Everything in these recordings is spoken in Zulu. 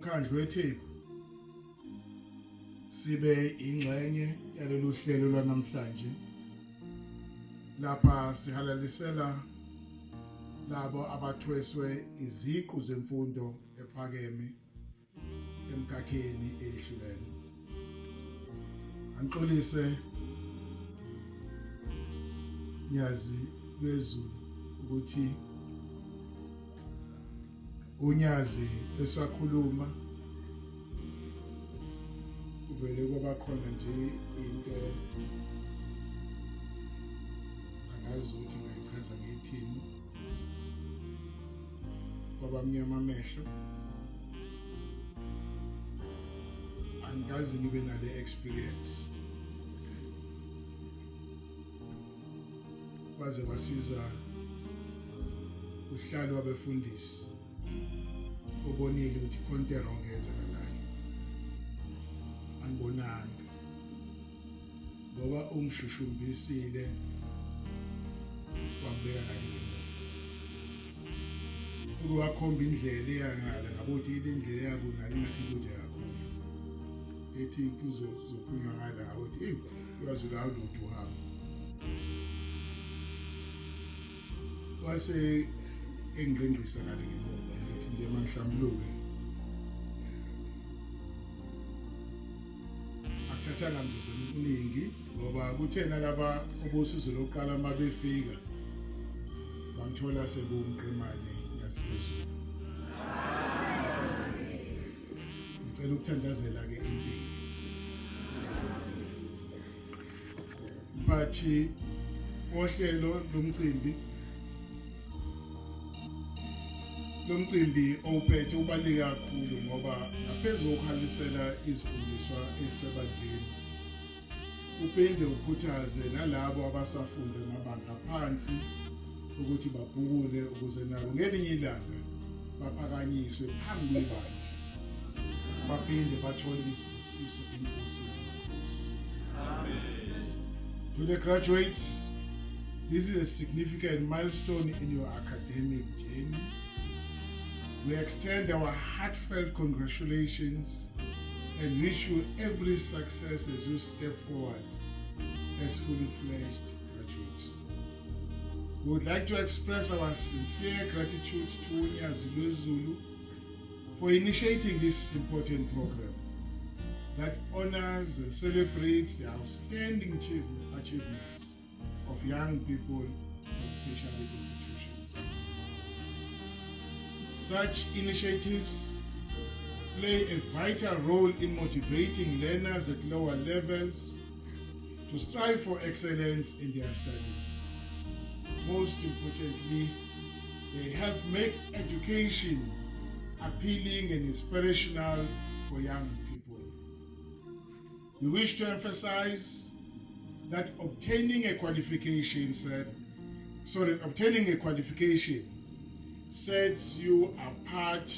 Umkhandlu weTheku sibe ingxenye yalolu hlelo lwanamhlanje lapha sihalalisela labo abathweswe iziqu zemfundo ephakeme emkhakheni ehlukene. Anxolise Nyazi lwezulu ukuthi uNyazi esakhuluma kuvele kwaba khona nje into angazi ukuthi ngayichaza ngethini, kwabamnyama amehlo. Angikaze ngibe nale experience, kwaze kwasiza uhlalo wabefundisi ubonile ukuthi konke wrong yenzakalayo. Angibonanga ngoba ungishushumbisile wambeka kaningi ukuwakhomba indlela eyangala ngabothi ile ndlela yakungala ngathi kunje kakhulu ethi kuzophunywa ngala ngabothi ukwazi la ukuthi uhamba wase engqengqisa ngale ngemuva ngithi nje mangihlambuluke akuthathanga mzuzu omningi ngoba kuthena laba obosizo lokuqala uma befika bangithola sekuwumqemane Nyazi lwezulu. Ngicela ukuthandazela-ke impilo mphathi wohlelo lomcimbi owuphethe ubaluleke kakhulu ngoba ngaphezu kokuhalisela izifundiswa ezisebandleni uphinde ukhuthaze nalabo abasafunda emabanga aphansi ukuthi babhukule ukuze nabo ngelinye ilanga baphakanyiswe phambi kwebandla baphinde bathole isibusiso enkosini yamakhosi. To the graduates, this is a significant milestone in your academic journey. We extend our heartfelt congratulations and wish you every success as you step forward as fully fledged graduates. We would like to express our sincere gratitude to Nyazi lwezulu for initiating this important program that honors and celebrates the outstanding achievements of young people in tertiary institutions. Such initiatives play a vital role in motivating learners at lower levels to strive for excellence in their studies. Most importantly, they help make education appealing and inspirational for young people. We wish to emphasize that obtaining a qualification sets you apart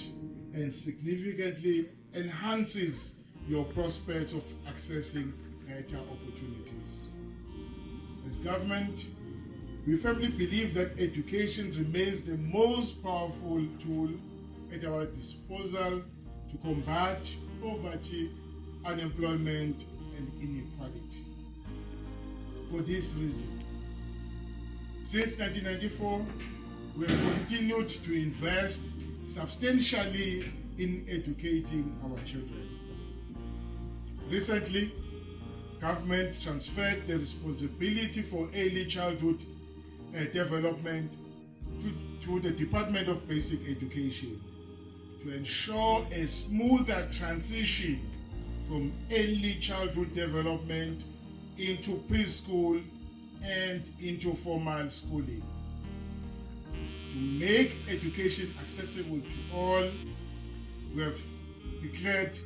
and significantly enhances your prospects of accessing better opportunities. As government, we firmly believe that education remains the most powerful tool at our disposal to combat poverty, unemployment, and inequality. For this reason, since 1994, we have continued to invest substantially in educating our children. Recently, government transferred the responsibility for early childhood development to the Department of Basic Education to ensure a smoother transition from early childhood development into preschool and into formal schooling. To make education accessible to all, we have declared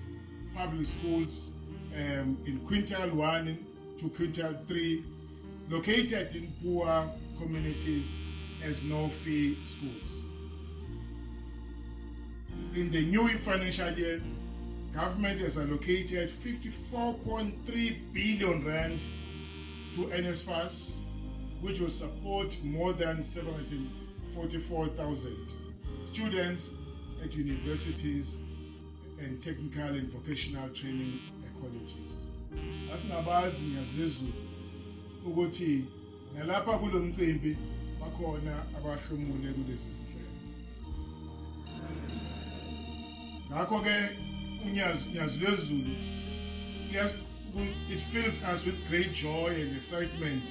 public schools in Quintile 1 to Quintile 3 located in poor communities as no-fee schools. In the new financial year, government has allocated 54.3 billion rand to NSFAS, which will support more than 744,000 students at universities and technical and vocational training colleges. Asingabazi ngiyazizwe ukuthi nalapha kulo mcimbi bakhona abahlomule kulesi sihlelo. Ngakho ke unyazilezulu, yes, it fills us with great joy and excitement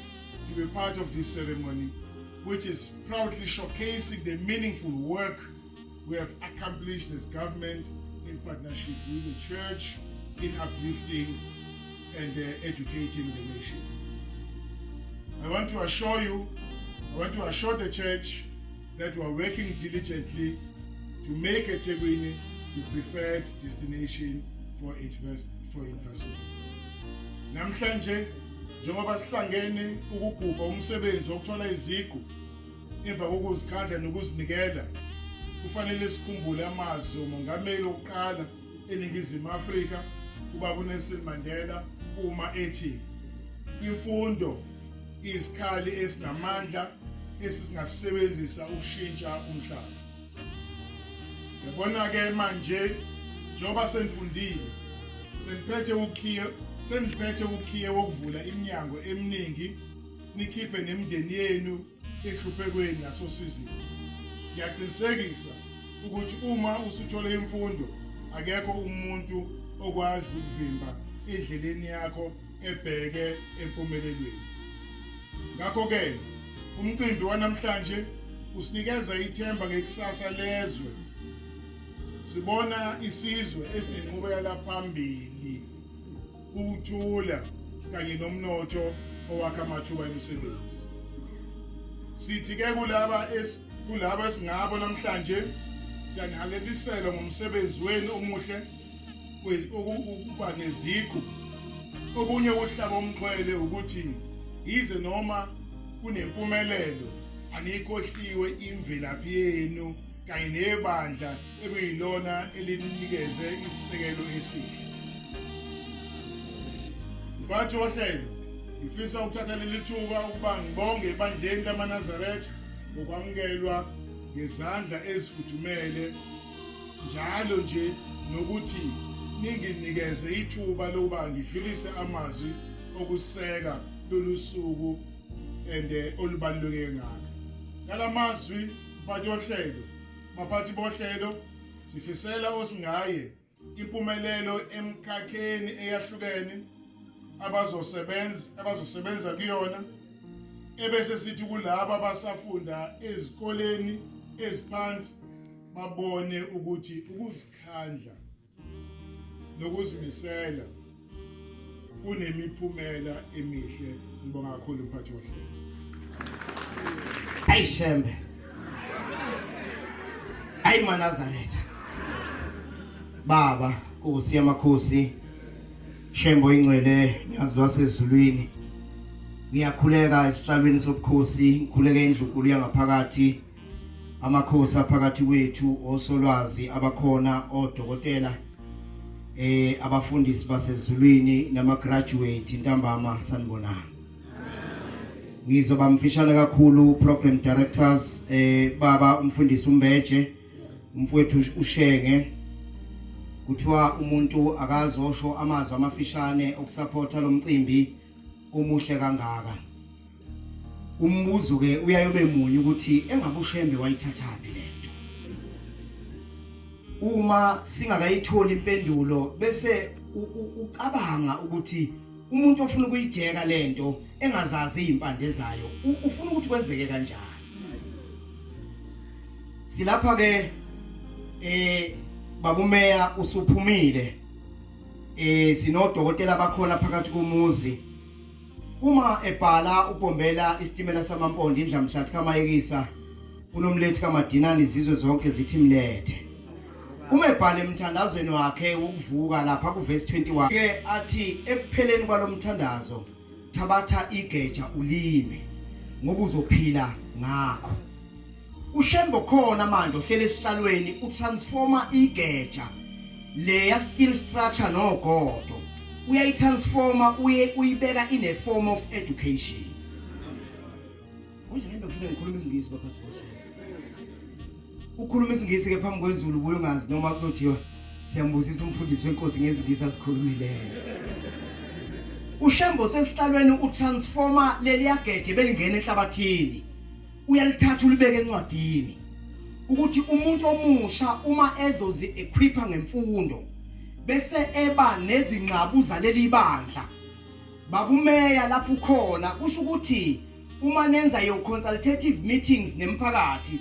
to be part of this ceremony, which is proudly showcasing the meaningful work we have accomplished as government in partnership with the church in uplifting and educating the nation. I want to assure the church that we are working diligently to make eThekwini the preferred destination for investment. Namhlanje njengoba sihlangene ukugubha umsebenzi wokuthola iziqu emva kokuzikhandla nokuzinikela, kufanele sikhumbule amazwi omongameli wokuqala eNingizimu Afrika ubaba uNelson Mandela uma ethi imfundo isikhali esinamandla esingasebenzisa ukushintsha umhlaba. Yabona ke manje njengoba senifundile seniphethe ukhiye wokuvula iminyango eminingi nikhiphe nemindeni yenu ehluphekweni nasosizini. Ngiyaqinisekisa ukuthi uma usuthola imfundo akekho umuntu okwazi ukuvimba endleleni yakho ebheke empumelelweni. Ngakho ke umcimbi wanamhlanje usinikeza ithemba ngekusasa lezwe. Sibona isizwe esinenqubekela phambili, ukuthula kanye nomnotho owakha amathuba emisebenzi. Sithi ke kulaba esingabo namhlanje siyanihalelisela ngomsebenzi wenu omuhle ukuba neziqu. Okunye uhlaba omqwele ukuthi yize noma kunempumelelo anikhohliwe imvelaphi yenu kanye nebandla ekuyilona elinikeze isisekelo esihle. Bathi ohlelo ngifisa ukuthatha leli thuba ukuba ngibonge ebandleni lamaNazaretha ngokwamukelwa ngezandla ezifudumele njalo nje nokuthi ninginikeze ithuba lokuba ngidlulise amazwi okuseka lolu suku olubaluleke ngaka. Ngalamazwi baphathi bohlelo sifisela osingaye impumelelo emkhakheni eyahlukene abazosebenza kuyona, ebese sithi kulabo abasafunda ezikoleni eziphansi babone ukuthi ukuzikhandla nokuzimisela kunemiphumela emihle. Ngibonga kakhulu mphathi wohlelo. Hayi Shembe, hayi maNazaretha, baba Nkosi yamakhosi, Shembo ingcwele nyazi wasezulwini, ngiyakhuleka esihlalweni sobukhosi, ngikhuleka endlunkulu yangaphakathi, amakhosi aphakathi kwethu, osolwazi abakhona, odokotela, abafundisi basezulwini nama-graduate ntambama sanibonani. Ngizoba mfishane kakhulu program directors, baba umfundisi uMbeje, umfowethu uShenge. Kuthiwa umuntu akazosho amazwi amafishane okusupporta lo mcimbi omuhle kangaka. Umbuzo ke uyayobe munye ukuthi engabe uShembe wayithathaphi lento. Uma singakayitholi impendulo bese ucabanga ukuthi umuntu ofuna ukuyijeka lento engazazi izimpande zayo ufuna ukuthi kwenzeke kanjani. Silapha ke babumeya usuphumile, sinodokotela bakhona phakathi komuzi. Uma ebhala uBombela isitimela samaMpondo indlamhlathi kaMayekisa unomlethi kaMadinani izizwe zonke zithi mlethe. Uma ebhala emthandazweni wakhe wokuvuka lapha kuverse 21 ke athi ekupheleni kwalomthandazo thabatha igeja ulime ngoba uzophila ngakho. uShembo khona manje ohlele esihlalweni utransforma igeja leya steel structure nogodo, uyayitransforma uyibeka in a form of education. Konje ngento ngifuna ngikhuluma isingisi baphathi. Ukhuluma isingisi ke phambi kwezulu buye ungazi noma kuzothiwa Siyambusisa umfundisi wenkosi ngezingisa sikhulumileyo. Ushembo sesihlalweni utransforma leliyagede belingena enhlabathini. Uyalithatha ulibeke encwadini. Ukuthi umuntu omusha uma ezozi equipha ngemfundo bese eba nezingqabu zaleli bandla. Bakumeya lapho ukhona kusho ukuthi uma nenza your consultative meetings nemphakathi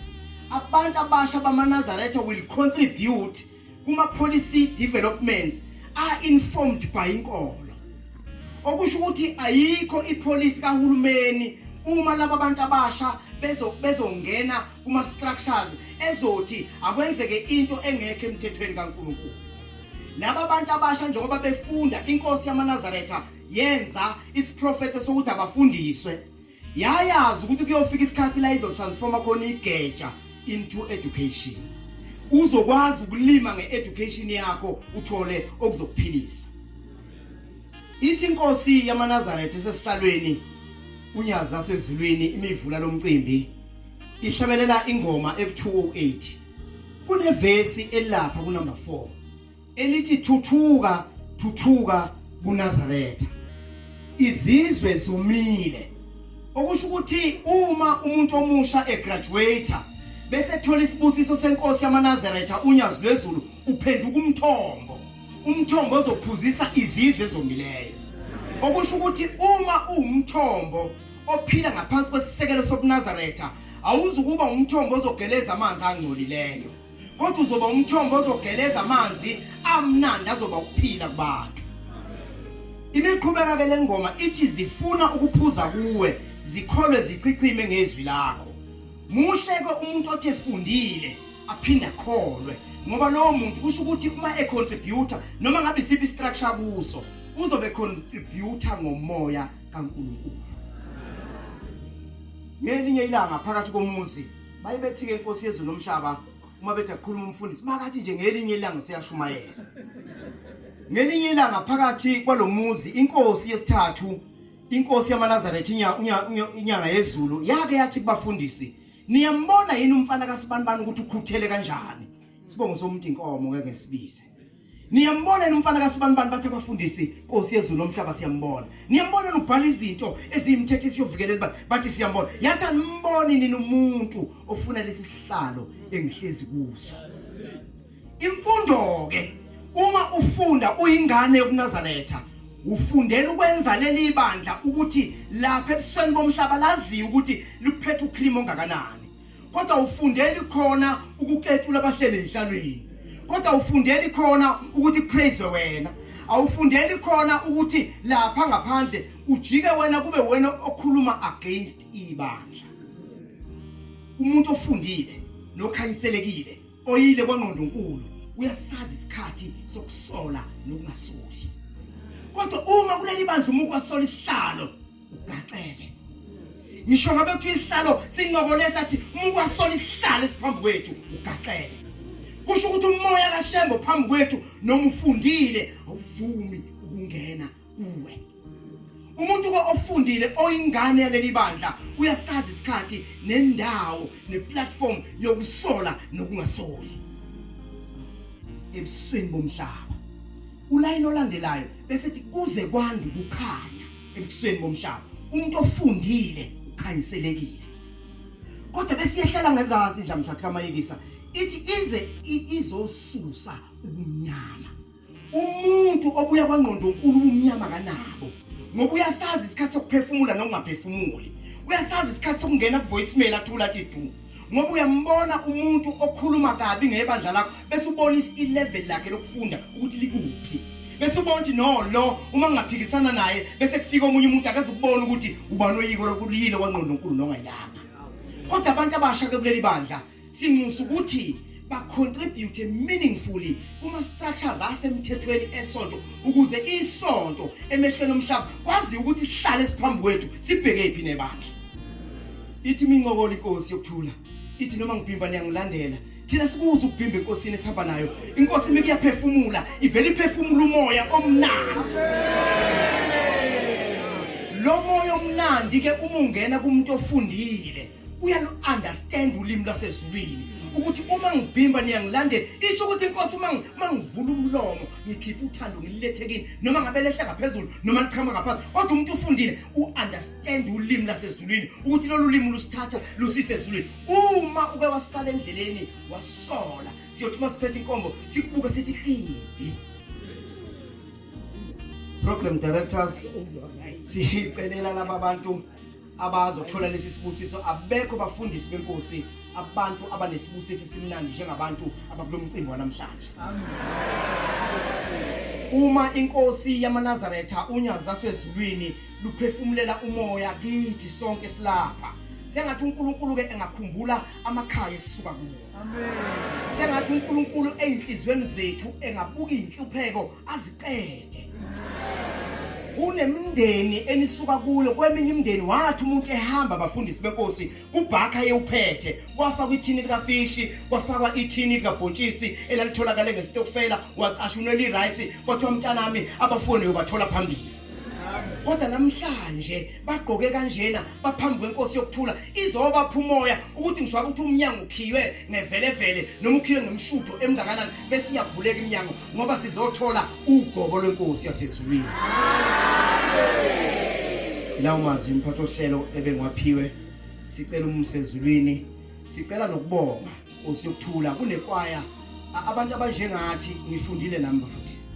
abantu abasha bamaNazaretha will contribute kuma policy developments are informed by inkolo. Okusho ukuthi ayikho ipolicy kahulumeni uma laba bantu abasha bezongena kuma structures ezothi akwenzeke into engekho emthethweni kaNkulunkulu. Laba bantu abasha njengoba befunda inkosi yamaNazaretha yenza isiprofeto sokuthi abafundiswe. Yayazi ukuthi kuyofika isikhathi la izotransforma khona igeja into education. Uzokwazi ukulima ngeeducation yakho uthole okuzokuphilisa. Ithi inkosi yamaNazaretha esesihlalweni unyazi nasezulwini imivula lomcimbi ihlabelela ingoma ebu208. Kunevesi elapha ku number 4 elithi thuthuka thuthuka kuNazaretha. Izizwe zomile. Okusho ukuthi uma umuntu omusha egraduate bese thola isibusiso senkosi yamaNazaretha unyazi lwezulu uphenduka umthombo. Umthombo ozophuzisa izizwe ezomileyo. Okusho ukuthi uma uwumthombo ophila ngaphansi kwesisekelo sobuNazaretha awuzukuba umthombo ozogeleza amanzi angcolileyo, kodwa uzoba umthombo ozogeleza amanzi amnandi azoba ukuphila kubantu. Imiqhubeka ke lengoma ithi zifuna ukuphuza kuwe zikholwe zichichime ngezwi lakho. Muhle ke umuntu othe fundile aphinda kholwe ngoba lo muntu kusho ukuthi uma econtributor noma ngabe isiphi structure kuso uzobe contributor ngomoya kaNkulunkulu. Ngelinye ilanga phakathi komuzi bayibethi ke inkosi yezulu nomhlaba uma bethe ukukhuluma umfundisi makathi nje ngelinye ilanga siyashumayela. Ngelinye ilanga phakathi kwalomuzi inkosi yesithathu inkosi yamaNazaretha inyanga yezulu yake yathi kubafundisi niyambona yini umfana kaSibanibani ukuthi ukhuthele kanjani. Sibongo somuntu inkomo ngeke ngesibize. Niyambona yini umfana kaSibanibani bathe abafundisi inkosi yezulu nomhlaba siyambona. Niyambona ubhala izinto ezimthethe siyovikela bathi siyambona. Yathi animboni nini umuntu ofuna lesi sihlalo engihlezi kuso. Imfundo ke uma ufunda uyingane yokuNazaretha ufundela ukwenza leli bandla ukuthi lapha ebusweni bomhlaba laziyo ukuthi luphethe ukhulimo ongakanani. Kodwa ufundeli khona ukuketula abahleli enhlalweni. Kodwa ufundeli khona ukuthi praise wena. Awufundeli khona ukuthi lapha ngaphandle ujike wena kube wena okhuluma against ibandla. Umuntu ofundile nokhanyiselekile oyile kwaNgqondonkulu uyasazi isikhathi sokusola nokungasoli. Kodwa uma kuleli bandla umuntu wasola isihlalo ugaxele. Ngisho ngabe kuthi isihlalo sincokolesa sathi umuntu wasola isihlalo esiphambi kwethu ugaxele. Kusho ukuthi umoya kaShembo phambi kwethu noma ufundile awuvumi ukungena kuwe. Umuntu ofundile oyingane yaleli bandla uyasazi isikhathi nendawo neplatform yokusola nokungasoli. Ebusweni bomhlaba ulayini olandelayo bese sithi kuze kwande ukukhanya ebusweni bomhlaba umuntu ofundile ukhanyiselekile. Kodwa bese yehlela ngezansi indlamhlathi kaMayekisa ithi ize izosusa ubumnyama. Umuntu obuya kwaNgqondonkulu ubumnyama kanabo ngoba uyasazi isikhathi sokuphefumula nokungaphefumuli. Uyasazi isikhathi sokungena ku voicemail athula athi du. Ngoba uyambona umuntu okhuluma kabi ngebandla lakho bese ubona i-level lakhe lokufunda ukuthi likuphi. Bese ubona ukuthi no lo uma ngingaphikisana naye bese kufika omunye umuntu akaze ukubona ukuthi ubani oyiko lokulile kwaNgqondonkulu nongayanga. Kodwa abantu abasha ke kuleli bandla sinxusa ukuthi ba-contribute meaningfully kuma structures asemthethweni esonto ukuze isonto emehlweni omhlaba kwazi ukuthi sihlale siphambi kwethu sibheke iphi nebandla. Ithi mincokolo inkosi yokuthula ithi noma ngibhimba niyangilandela thina sikuza ukubhimba enkosini esihamba nayo. Inkosi mekuyaphefumula ivela iphefumula umoya omnandi. Lo moya omnandi ke uma ungena kumuntu ofundile uyalu understand ulimi lwasezulwini ukuthi uma ngibhimba niyangilandela isho ukuthi inkosi mangivula umlomo ngikhipha uthando ngililethe kini noma ngabe lehla ngaphezulu noma liqhamuka ngaphansi kodwa umuntu ufundile uunderstand ulimi lasezulwini ukuthi lolu limi lusithatha lusise ezulwini uma uke wasala endleleni wasola siyothi masiphethe inkombo sikubuka sithi khivi program directors sicelela laba bantu abazothola lesi sibusiso abekho bafundisi benkosi abantu abanesibusiso simnandi njengabantu abakulomcimbi wanamhlanje uma inkosi yamaNazaretha unyazi lasezulwini luphefumulela umoya kithi sonke silapha sengathi uNkulunkulu ke engakhumbula amakhaya esisuka kuwo amen sengathi uNkulunkulu einhlizweni zethu engabuka inhlupheko aziqede unemndeni enisuka kuyo kweminye imndeni wathi umuntu ehamba abafundisi benkosi kubhakha yewuphethe kwafakwa ithini likafishi kwafakwa ithini likabhontshisi elalitholakala ngesitokfela wacasha uneli rice kodwa umntanami abafuni ubathola phambili kodwa namhlanje bagqoke kanjena baphambi kwenkosi yokuthula izobapha umoya ukuthi ngishwa ukuthi umnyango ukhiwe ngevelevele noma ukhiwe ngemshutho emngakanani bese iyavuleka iminyango ngoba sizothola ugobo lwenkosi yasezulwini lawo mazwi umphathi ohlelo ebengwaphiwe sicela umsezulwini sicela nokubonga osiyokuthula kunekwaya abantu abanjengathi ngifundile nami bafundisi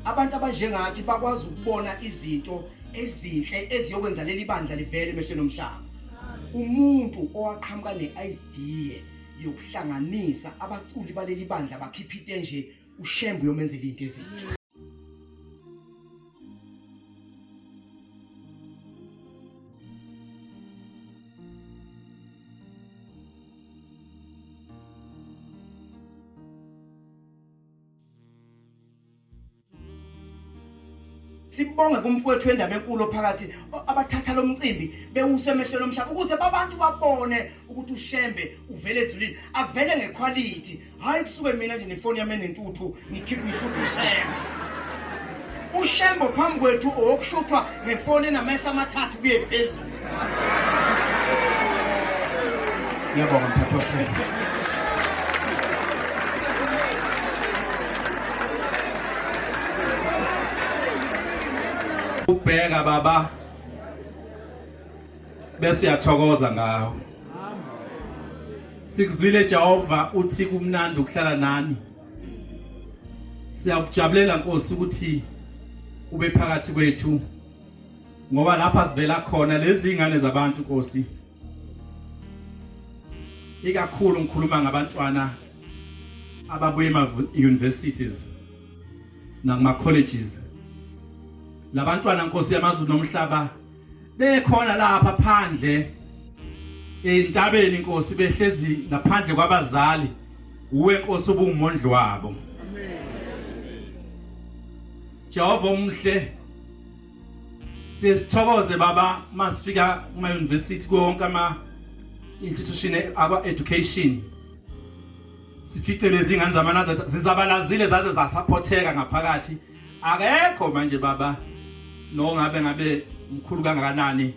abantu abanjengathi bakwazi ukubona izinto ezinhle eziyokwenza leli bandla livele emehlweni omhlaba umuntu owaqhamuka neidea yokuhlanganisa abaculi baleli bandla bakhipha into nje uShembe uyomenzela into ezinhle sibonge kumfowethu endaba enkulu phakathi abathatha lomcimbi bewuse emehlweni omhlaba ukuze abantu babone ukuthi uShembe uvele ezulwini avele ngequality hayi kusuke mina nje nefoni yami enentuthu ngikhipha ishuthi uShembe uShembe phambi kwethu okushuthwa ngefoni enamehla amathathu kuye phezulu ngiyabonga mphathi ohlelo ubheka baba bese uyathokoza ngawo sikuzwile Jehova uthi kumnandi ukuhlala nani siyakujabulela Nkosi ukuthi ube phakathi kwethu ngoba lapha sivela khona lezi ingane zabantu Nkosi ikakhulu ngikhuluma ngabantwana ababuye ema-universities nakuma-colleges labantwana Nkosi yamazulu nomhlaba bekhona lapha phandle entabeni Nkosi behlezi ngaphandle kwabazali uwe Nkosi ubungumondlo wabo amen Jehova umhle sisithokoze baba masifika kuma university konke ama institution aba education sifice lezi ingane zamanazatha zizabalazile zaze zasupporteka ngaphakathi akekho manje baba no ngabe mkhulu kangakanani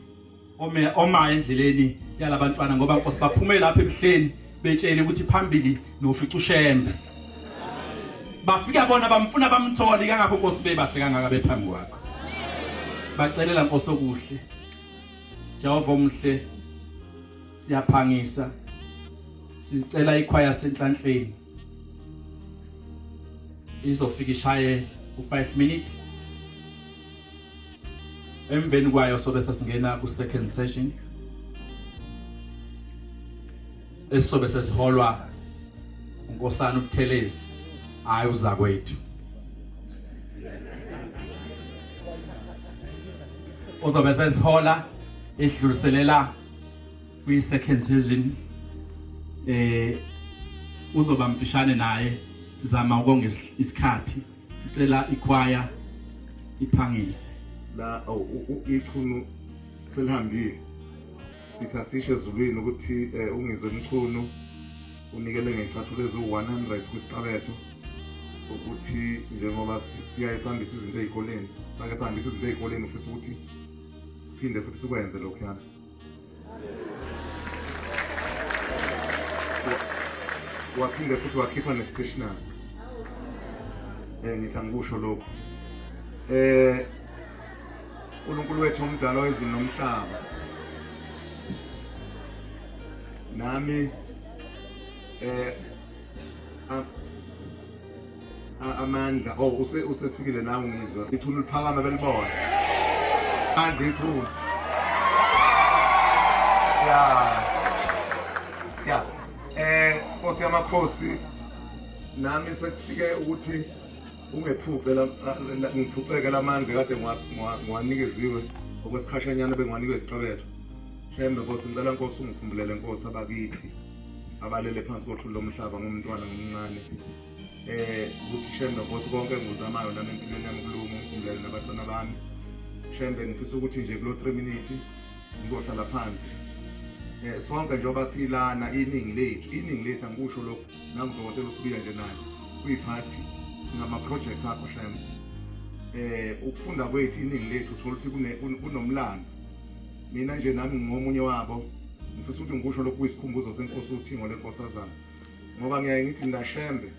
oma endleleni yalabantwana ngoba Nkosi baphume lapha ebuhleni betshele ukuthi phambili nofica uShembe bafika bona bamfuna bamthole kangakho Nkosi bebahle kangaka bephambi kwakho bacelela Nkosi okuhle Jehova omhle siyaphangisa sicela ikhwaya senhlanhleni izofika ishaye u5 minutes emveni kwayo sobe sasingena ku second session esobe sesiholwa uNkosana uButhelezi hayi uzakwethu ozobe sesihola edluliselela kwi second session uzoba mfishane naye sizama ukonga isikhathi sicela ikhwaya iphangise la ichunu selihambile sithi asisho ezulwini ukuthi ungizwe umchunu unikele ngecathulo ezu100 kwisiqabetho ukuthi njengoba siyayisambisa izinto ezikoleni sake sihambisa izinto ezikoleni ufisa ukuthi siphinde futhi sikwenze lokho yana waphinde futhi wakhipha ne-stationery. Ngithi angikusho lokho. uNkulunkulu wethu omdala wezulu nomhlaba. Nami amandla usefikile nawe ngizwa ithuna liphakama belibona andle ithuna Nkosi yamakhosi nami sekufike ukuthi ungephuce ngiphuceke lamandla kade ngiwanikeziwe okwesikhashanyana bengiwanike isiqabetho Shembe Nkosi ngicela Nkosi ungikhumbulele Nkosi abakithi abalele phansi kothuli lomhlaba ngomntwana ngomncane ukuthi Shembe Nkosi konke ngizamayo nami empilweni yami kulungu ngikhumbulele nabantwana bami Shembe ngifisa ukuthi nje kulo 3 minutes ngizohlala phansi sonke njengoba silana iningi lethu angikusho lokho nangidokotela usibuya nje naye kuyiphathi singama project akho Shembe ukufunda kwethu iningi lethu uthola ukuthi kunomlando mina nje nami ngomunye wabo ngifisa ukuthi ngikusho lokhu kuyisikhumbuzo senkosi uthingo lenkosazana ngoba ngiyaye ngithi ndashembe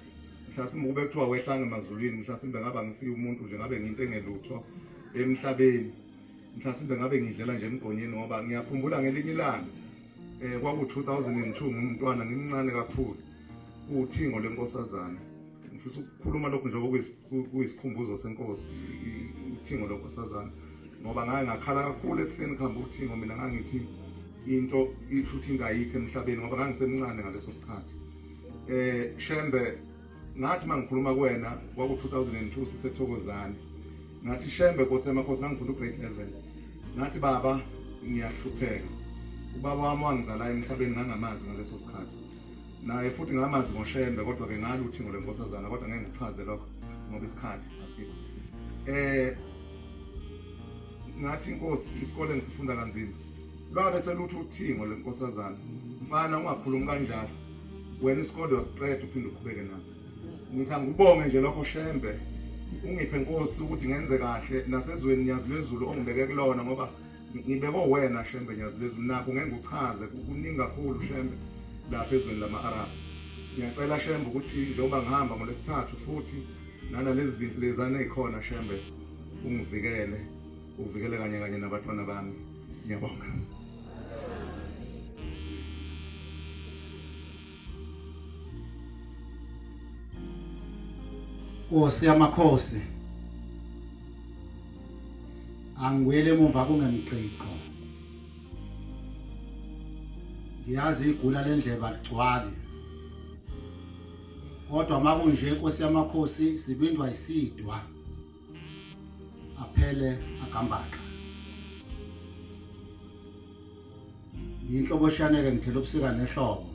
mhlasimbe kube kuthiwa wehlanga emazulwini mhlasimbe ngaba ngisiye umuntu nje ngabe ngiyinto engelutho emhlabeni mhlasimbe ngabe ngidlela nje emgqonyeni ngoba ngiyakhumbula ngelinye ilanga kwaku 2002 ngumntwana ngimncane kakhulu uthingo lenkosazana ngifisa ukukhuluma lokho njengoba kuyisikhumbuzo senkosi uthingo lenkosazana ngoba ngaye ngakhala kakhulu ebuhleni khamba uthingo mina ngangithi into futhi ingayikho emhlabeni ngoba ngangisemncane ngaleso sikhathi Shembe ngathi mangikhuluma kuwena kwaku 2002 sisethokozana ngathi Shembe Nkosi yamakhosi ngangifunda ugrade 11 ngathi baba ngiyahlupheka ubaba wami wangizala emhlabeni ngangamazi ngaleso sikhathi naye futhi ngamazi ngoShembe kodwa ke ngalo uthingo lenkosazana kodwa ngeke ngichaze lokho ngoba isikhathi asikho ngathi Nkosi isikole ngisifunda kanzima lwabe selutho uthingo lenkosazana mfana ungakhulumi kanjalo wena isikole wasiqeda uphinde uqhubeke naso ngithi angibonge nje lokho Shembe ungiphe Nkosi ukuthi ngenze kahle nasezweni nyazi lwezulu ongibeke kulona ngoba ngibekwe wena Shembe nyazi lwezulu nakho ngeke ngichaze kuningi kakhulu Shembe lapha ezweni lama-Arab ngiyacela Shembe ukuthi njengoba ngihamba ngolesithathu futhi nalezi zinto lezana ezikhona Shembe ungivikele uvikele kanye nabantwana bami ngiyabonga Nkosi yamakhosi angwele emuva kungemqiqo ngiyazi igula lendleba ligcwali kodwa makunje Nkosi yamakhosi sibindwa isidwa aphele agambaqa inhloboshaneke ngithela ubusika nehlobo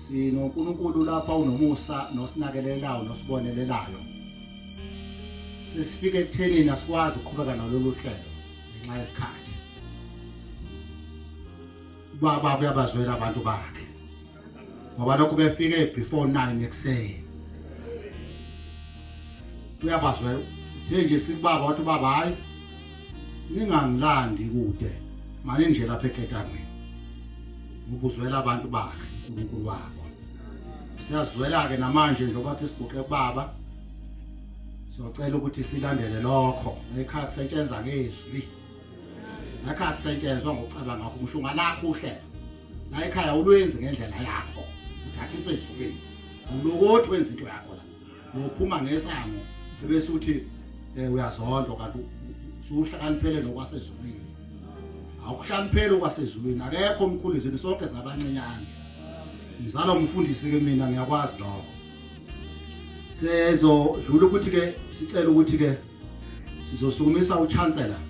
sinoNkulunkulu lapha unomusa nosinakelelayo nosibonelelayo sesifike ekuthenini asikwazi ukuqhubeka nalolu hlelo ngenxa yesikhathi baba kuyabazwela abantu bakhe ngoba lokho befike before 9 ekseni kuyabazwela nje sikubaba wathi baba hayi ningangilandi kude manje nje lapha eketangweni ngibuzwela abantu bakhe uNkulunkulu wabo siyazwela ke namanje njengoba bathi siguqe baba socela ukuthi silandele lokho ekhaya kusetshenzwa ngezwi ekhaya kusetshenzwa ngokucabanga ngakho ngisho ngalakho uhlelo la ekhaya ulwenze ngendlela yakho uthatha isezulwini ulokothi wenza into yakho la uphuma ngesango bese uthi uyazondwa kanti usuhlakaniphele nokwasezulwini awuhlaniphele okwasezulwini akekho omkhulu ezweni sonke singabancinyane ngizala umfundisi ke mina ngiyakwazi lokho sezodlula ukuthi ke sicela ukuthi ke sizosukumisa uchancellor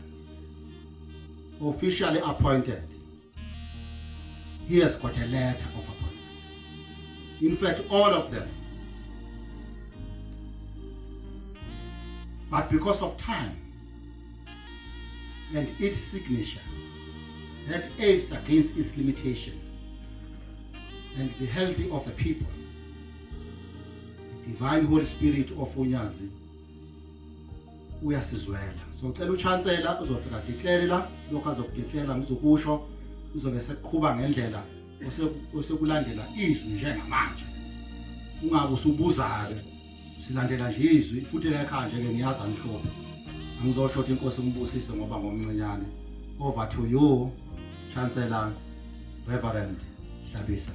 officially appointed. He has got a letter of appointment. In fact, all of them. But because of time and its signature that aids against its limitation and the health of the people, the divine Holy Spirit of Unyazi uyasizwela. So cela uchancellor uzofika declare la lokho azokudeclare ngizokusho uzobe sekuqhuba ngendlela osekulandela izwi njengamanje ungabe usubuza ke silandela nje izwi futhi la ekhaya nje ke ngiyazi anhlophe angizoshoda inkosi umbusise ngoba ngomncinyane over to you Chancellor Reverend Hlabisa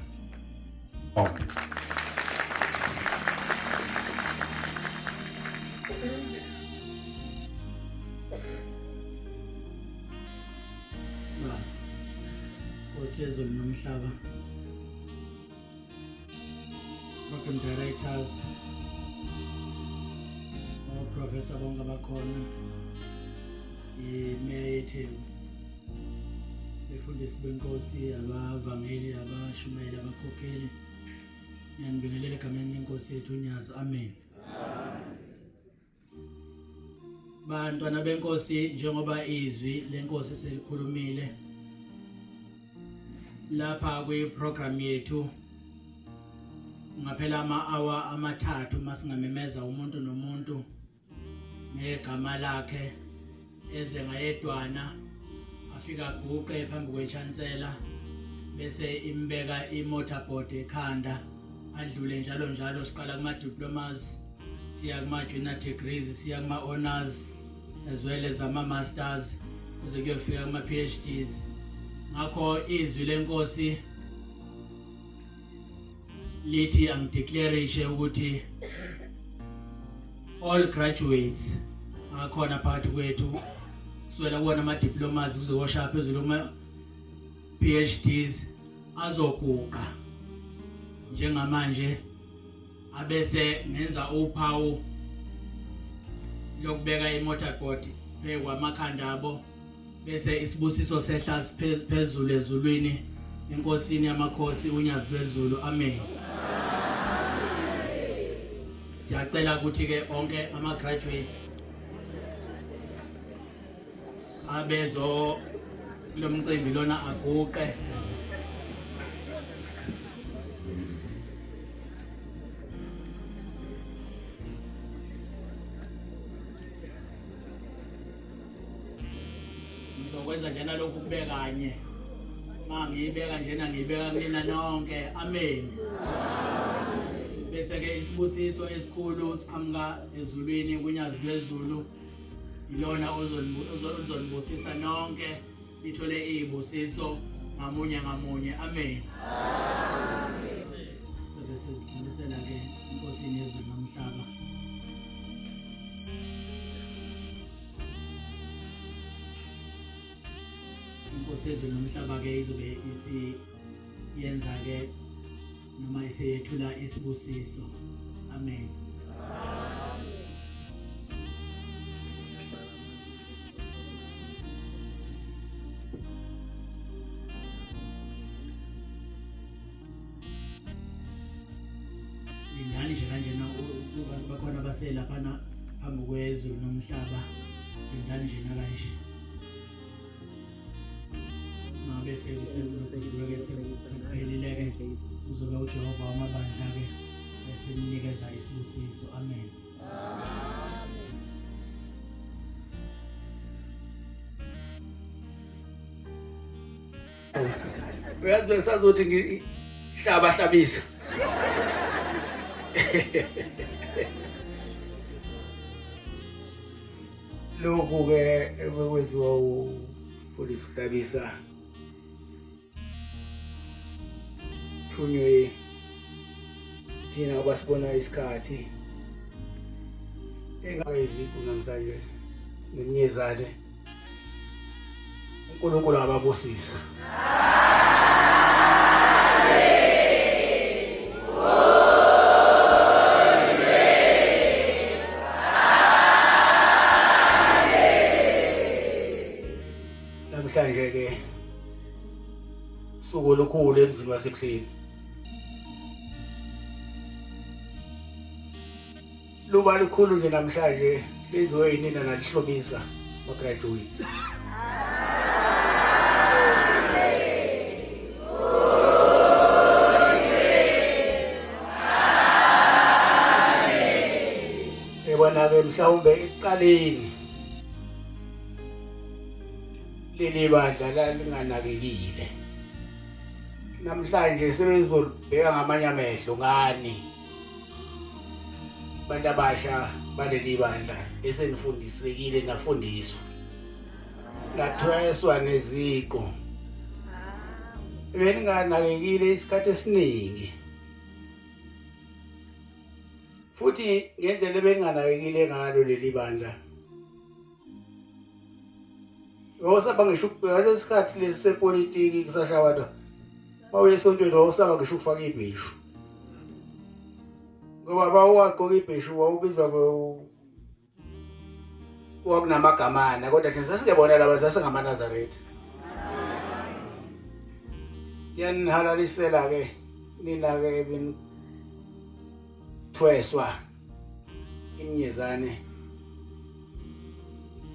Osezulu nomhlaba program directors professor bonke abakhona imeya yethu befundisi benkosi abavangeli abashumayeli abakhokheli ngiyanibingelela egameni lenkosi yethu uNyazi amen bantwana benkosi njengoba izwi lenkosi selikhulumile lapha kwi-program yethu ngaphela ama-hour amathathu masingamemeza umuntu nomuntu ngegama lakhe eze ngayedwana afika guqe phambi kwechancellor bese imbeka i-motorboard ekhanda adlule njalo siqala kuma-diplomas siya kuma-junior degrees siya kuma-honors as well as ama-masters kuze kuyofika kuma-PhDs ngakho izwi lenkosi lithi angideclare ukuthi all graduates akhona phakathi kwethu kuswela kuona ama-diplomas kuzowasha phezulu kuma-PhDs azoguqa njengamanje abese ngenza uphawu lokubeka i-motorboard phezu kwamakhanda abo bese isibusiso sehla phezulu ezulwini enkosini yamakhosi uNyazi bezulu amen siyacela ukuthi ke onke ama graduates abezo lo mcimbi lona aguqe ngizokwenza njena lokhu kube kanye mangiyibeka njena ngiyibeka kulina nonke amen bese ke isibusiso esikhulu siqhamuka ezulwini kuNyazi bezulu ilona ozonibusisa nonke ithole izibusiso ngamunye amen sinisela ke inkosini yezulu nomhlaba inkosi yezulu nomhlaba ke izobe isiyenza ke noma isiyethula isibusiso amen lindani nje kanjena bakhona baselaphana phambi kwezulu nomhlaba lindani nje nakanje bese lokudluleke sekuphelile ke uzobe uJehova wamabandla ke esimnikeza isibusiso amen uyazi besazothi ngihlabisa lokhu ke ekwenziwa uFundisi Hlabisa thunywe thina abasibona isikhathi engakayizipho namhlanje neminyezane uNkulunkulu ababusisa namhlanje ke suku olukhulu emzini wasebuhleni luba likhulu nje namhlanje lizoyinina nalihlobisa ma graduates ebona ke mhlawumbe eqaleni leli bandla lalinganakekile namhlanje sebezolibheka ngamanye amehlo ngani bantu abasha baleli bandla esenifundisekile nafundiswa nathweswa neziqo beninganakekile isikhathi esiningi futhi ngendlela beninganakekile ngalo leli bandla osaba ngisho ukubheka lesikhathi lesi sepolitiki kusashawada bawesontweni osaba ngisho ukufaka ibheshu ngoba bawagqoka ibheshu wawubizwa wakunamagamana kodwa thina sasikebona laba sasingamanazaretha yanhalalisela ke nina ke benithweswa iminyezane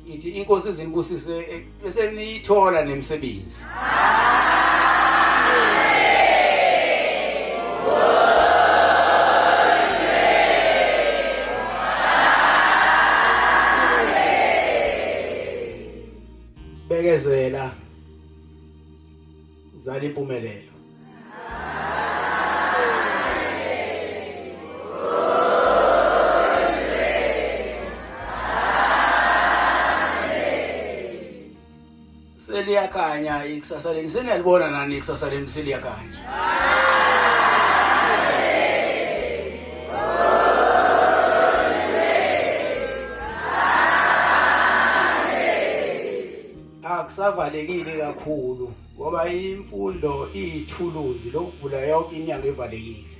ithi inkosi izinibusise bese niyithola nemisebenzi bekezela zala impumelelo seliyakhanya ikusasa leni seniyalibona nani ikusasa leni seliyakhanya akusavalekile kakhulu ngoba imfundo iyithuluzi lokuvula yonke iminyango evalekile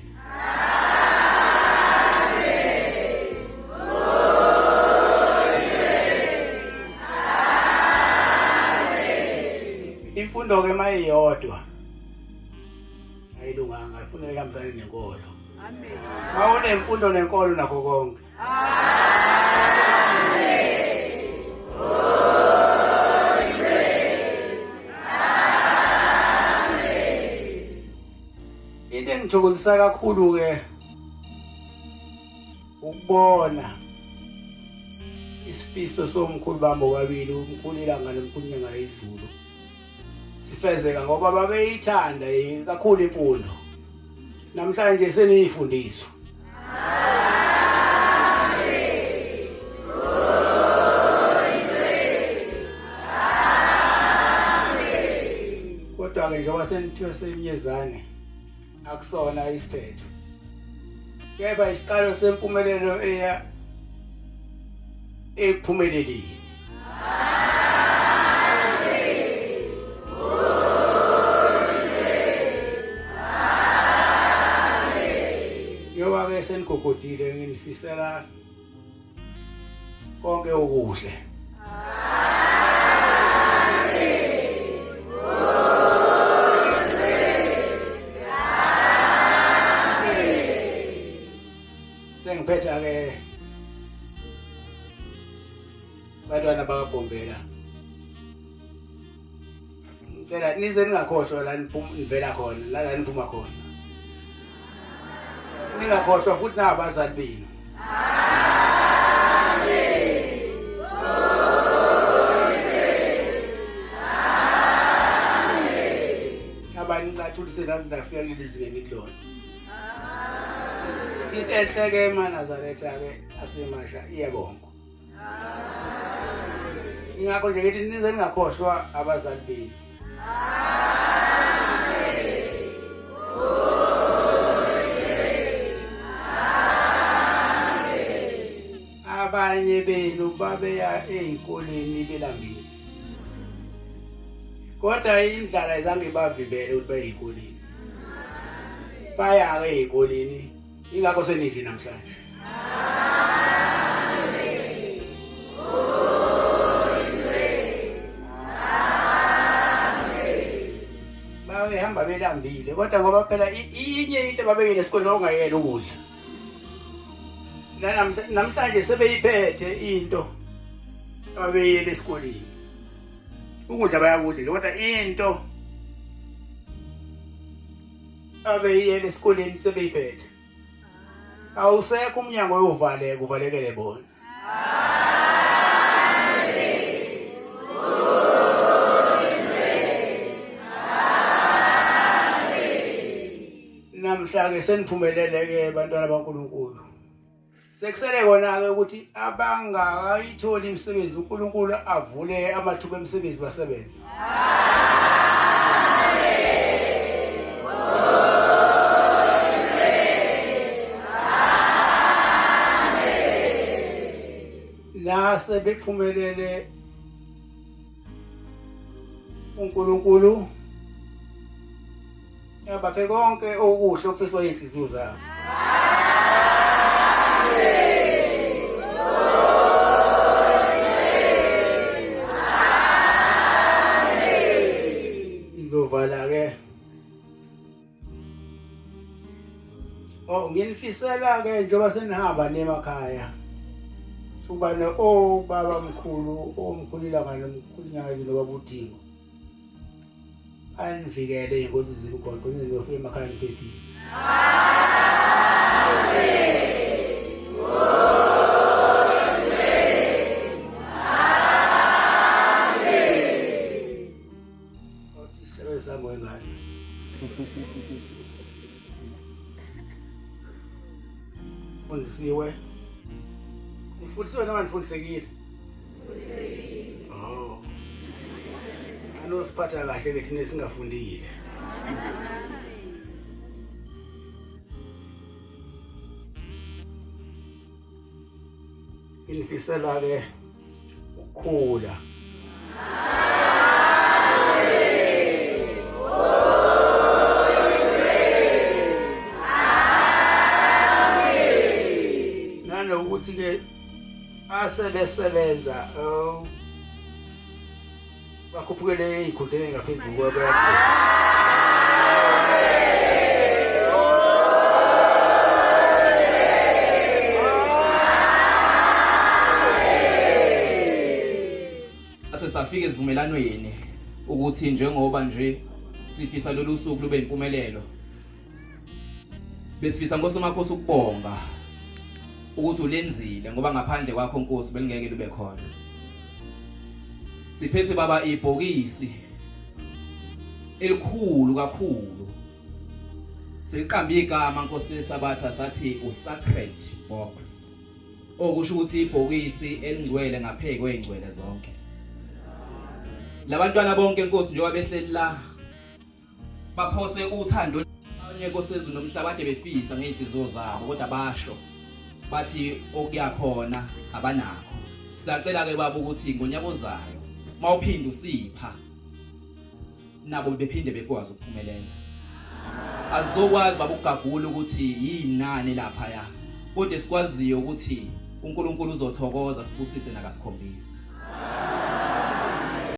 imfundo ke mayiyodwa ayilunganga ifuna ihambisane nenkolo amen mawune imfundo nenkolo nakho konke into engithokozisa kakhulu ke ukubona isifiso somkhulu bami bobabili umkhulu ilanga nomkhulu inyanga yezulu sifezeka ngoba babeyithanda kakhulu imfundo namhlanje seniyifundiswa kodwa ke njengoba senithiwe seminyezane akusona isiphetho kepha isiqalo sempumelelo eya ekuphumeleleni yoba ke senigogodile nginifisela konke okuhle sengiphetha ke bantwana bakaBhombela ngicela nize ningakhohlwa la nivela khona la niphuma khona ningakhohlwa futhi nabazali benu abanicathulisele nazi ndafika kulizingeni kulona into enhle ke eManazaretha ke asemasha iyabonga ingakho nje ngithi nize ningakhohlwa abazali benu abanye benu babeya ezikoleni belambile kodwa indlala izange bavimbele ukuthi baye ezikoleni baya ke ezikoleni ingakho senithi namhlanje bahamba belambile kodwa ngoba phela inye into babeyile esikoleni ongayela ukudla namhlanje sebeyiphethe into abeyile esikoleni ukudla bayakudla kodwa into abeyile esikoleni sebeyiphethe awusekho umnyango oyovaleka uvalekele bona namhla ke seniphumelele ke bantwana baNkulunkulu. Sekusele kona ke ukuthi abangakayitholi imisebenzi uNkulunkulu avule amathuba emisebenzi basebenze. Nase bephumelele uNkulunkulu abaphe konke okuhle okufiswa inhliziyo zabo. Izovala ke. Ngilifisela ke njengoba senihamba nemakhaya. Kuba no baba mkhulu omkhulilanga nomkhulunyakazi nobaba uDingo. Anivikele ingozi zimgwaqo nofike emakhaya niphephile. Othi isihlebele sami wengane. Fundisiwe. Nifundisiwe noma nifundisekile? Oh. Anosiphatha kahle ke thina singafundile. Ilifisela ke ukukhula. Nanokuthi ke asebesebenza bakhuphukele ikhutene ngaphezulu kwabethu. Safika esivumelanweni ukuthi njengoba nje sifisa lolu suku lube impumelelo besifisa ngosomakhosi ukubonga ukuthi ulenzile ngoba ngaphandle kwakho Nkosi belingeke lube khona. Siphethe baba ibhokisi elikhulu kakhulu seliqambe igama Nkosi yesabatha sathi uSacred Box okusho ukuthi ibhokisi elingcwele ngaphezulu kwezingcwele zonke. Labantwana bonke Nkosi njengoba behleli la baphose uthando Nkosi ezulu nomhlaba kade befisa ngeinhliziyo zabo kodwa basho bathi okuyakhona abanakho. Siyacela ke baba ukuthi ngonyaka ozayo mawuphinda usipha nabo bephinde bekwazi ukuphumelela. Azokwazi baba ukugagula ukuthi yinani lapha ya. Kodwa sikwaziyo ukuthi uNkulunkulu uzothokoza sibusise nakasikhombisa.